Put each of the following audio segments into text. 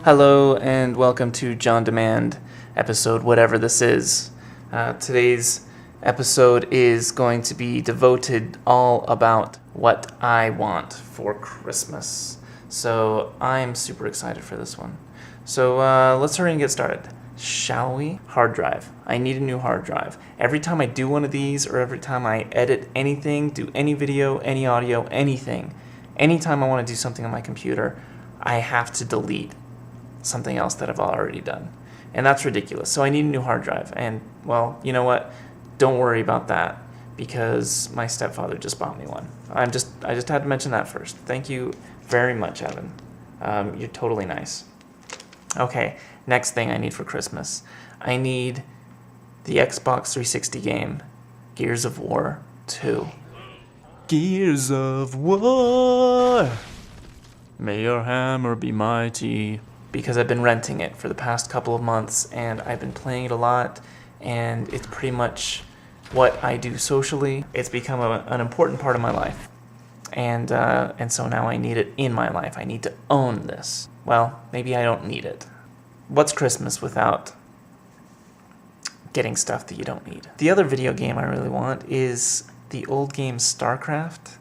Hello and welcome to Jon Demand, episode whatever this is. Today's episode is going to be devoted all about what I want for Christmas. So I'm super excited for this one. So let's hurry and get started. Shall we? Hard drive. I need a new hard drive. Every time I do one of these, or every time I edit anything, do any video, any audio, anything, anytime I want to do something on my computer, I have to delete something else that I've already done. And that's ridiculous. So I need a new hard drive. And, well, you know what? Don't worry about that because my stepfather just bought me one. I just had to mention that first. Thank you very much, Evan. You're totally nice. Okay, next thing I need for Christmas. I need the Xbox 360 game, Gears of War 2. Gears of War! May your hammer be mighty. Because I've been renting it for the past couple of months and I've been playing it a lot and it's pretty much what I do socially. It's become an important part of my life. And so now I need it in my life. I need to own this. Well, maybe I don't need it. What's Christmas without getting stuff that you don't need? The other video game I really want is the old game StarCraft,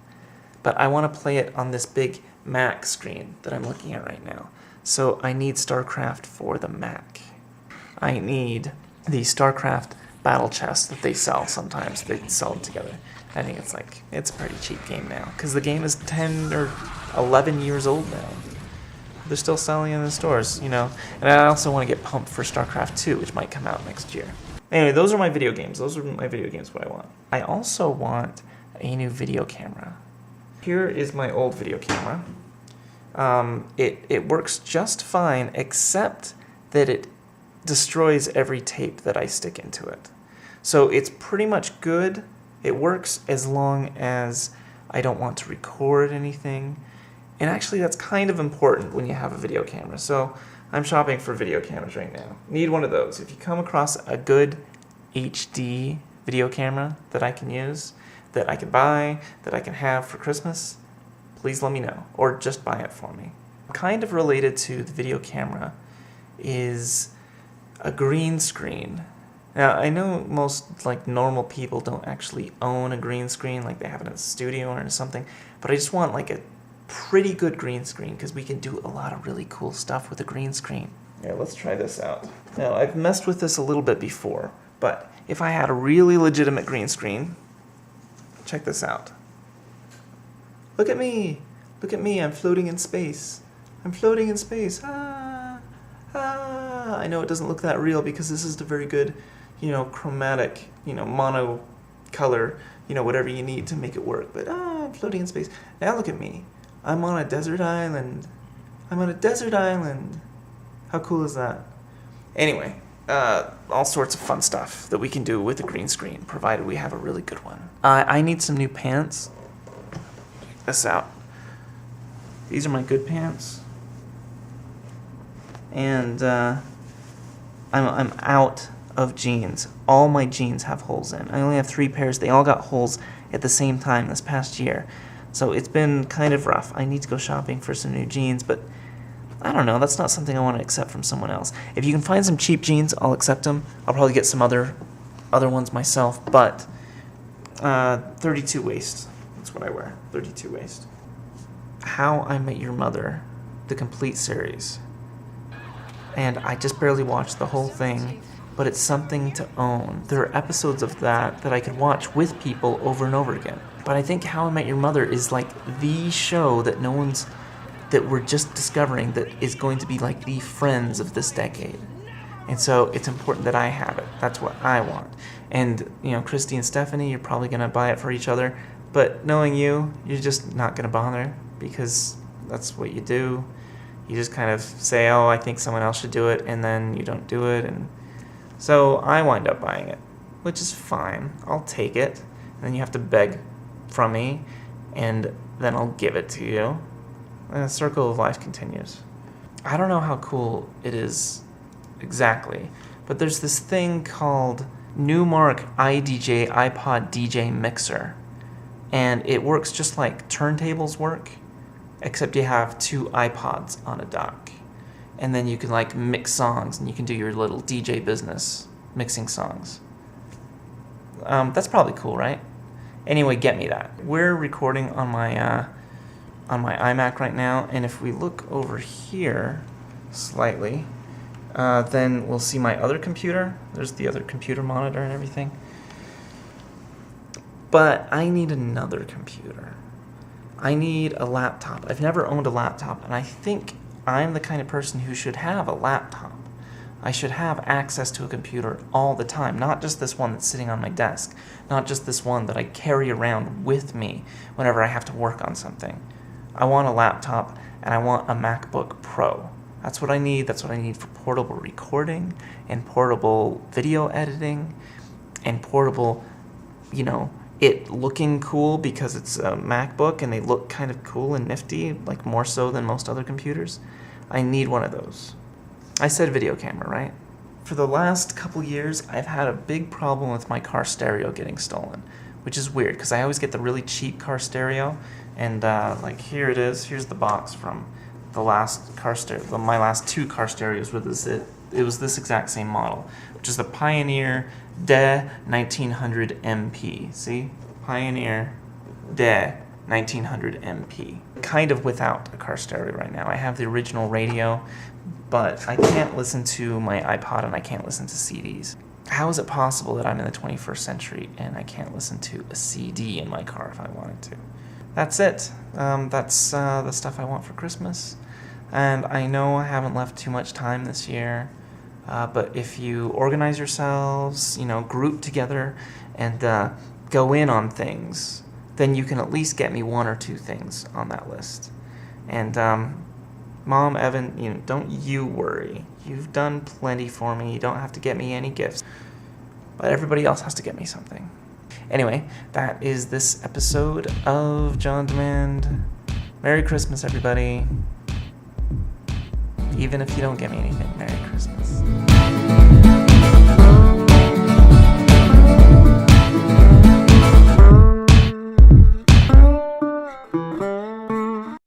but I want to play it on this big Mac screen that I'm looking at right now. So I need StarCraft for the Mac. I need the StarCraft battle chest that they sell sometimes. They sell them together. I think it's a pretty cheap game now because the game is 10 or 11 years old now. They're still selling it in the stores, you know. And I also want to get pumped for StarCraft 2, which might come out next year. Anyway, those are my video games. Those are my video games, what I want. I also want a new video camera. Here is my old video camera. It works just fine, except that it destroys every tape that I stick into it. So it's pretty much good. It works as long as I don't want to record anything. And actually that's kind of important when you have a video camera. So I'm shopping for video cameras right now. Need one of those. If you come across a good HD video camera that I can use, that I can buy, that I can have for Christmas, please let me know, or just buy it for me. Kind of related to the video camera is a green screen. Now, I know most normal people don't actually own a green screen, like they have it in a studio or something, but I just want a pretty good green screen because we can do a lot of really cool stuff with a green screen. Yeah, let's try this out. Now, I've messed with this a little bit before, but if I had a really legitimate green screen, check this out. Look at me, I'm floating in space. I'm floating in space, I know it doesn't look that real because this is the very good, chromatic, mono color, whatever you need to make it work, but I'm floating in space. Now look at me, I'm on a desert island. How cool is that? Anyway, all sorts of fun stuff that we can do with a green screen, provided we have a really good one. I need some new pants. This out. These are my good pants, and I'm out of jeans. All my jeans have holes in. I only have 3 pairs. They all got holes at the same time this past year, so it's been kind of rough. I need to go shopping for some new jeans, but I don't know. That's not something I want to accept from someone else. If you can find some cheap jeans, I'll accept them. I'll probably get some other ones myself, but 32 waist. That's what I wear, 32 waist. How I Met Your Mother, the complete series. And I just barely watched the whole thing, but it's something to own. There are episodes of that I could watch with people over and over again. But I think How I Met Your Mother is the show that that we're just discovering that is going to be the Friends of this decade. And so it's important that I have it. That's what I want. And, Christy and Stephanie, you're probably going to buy it for each other. But knowing you're just not going to bother because that's what you do. You just kind of say, oh, I think someone else should do it, and then you don't do it. And so I wind up buying it, which is fine. I'll take it. And then you have to beg from me, and then I'll give it to you. And the circle of life continues. I don't know how cool it is exactly, but there's this thing called Numark iPod DJ Mixer, and it works just like turntables work, except you have 2 iPods on a dock, and then you can like mix songs, and you can do your little DJ business mixing songs. That's probably cool, right? Anyway, get me that. We're recording on my iMac right now, and if we look over here slightly, then we'll see my other computer. There's the other computer monitor and everything. But I need another computer. I need a laptop. I've never owned a laptop, and I think I'm the kind of person who should have a laptop. I should have access to a computer all the time, not just this one that's sitting on my desk, not just this one that I carry around with me whenever I have to work on something. I want a laptop, and I want a MacBook Pro. That's what I need. That's what I need for portable recording and portable video editing and portable, it looking cool because it's a MacBook and they look kind of cool and nifty, like more so than most other computers. I need one of those. I said video camera, right? For the last couple years, I've had a big problem with my car stereo getting stolen, which is weird because I always get the really cheap car stereo, and like here it is. Here's the box from the last car stereo. My last 2 car stereos were this. It was this exact same model, which is the Pioneer DE 1900 MP. See, Pioneer DE 1900 MP. Kind of without a car stereo right now. I have the original radio, but I can't listen to my iPod and I can't listen to CDs. How is it possible that I'm in the 21st century and I can't listen to a CD in my car if I wanted to? That's it. That's the stuff I want for Christmas. And I know I haven't left too much time this year, but if you organize yourselves, group together and go in on things, then you can at least get me 1 or 2 things on that list. And Mom, Evan, don't you worry. You've done plenty for me. You don't have to get me any gifts. But everybody else has to get me something. Anyway, that is this episode of Jon Demand. Merry Christmas, everybody. Even if you don't get me anything, Merry Christmas.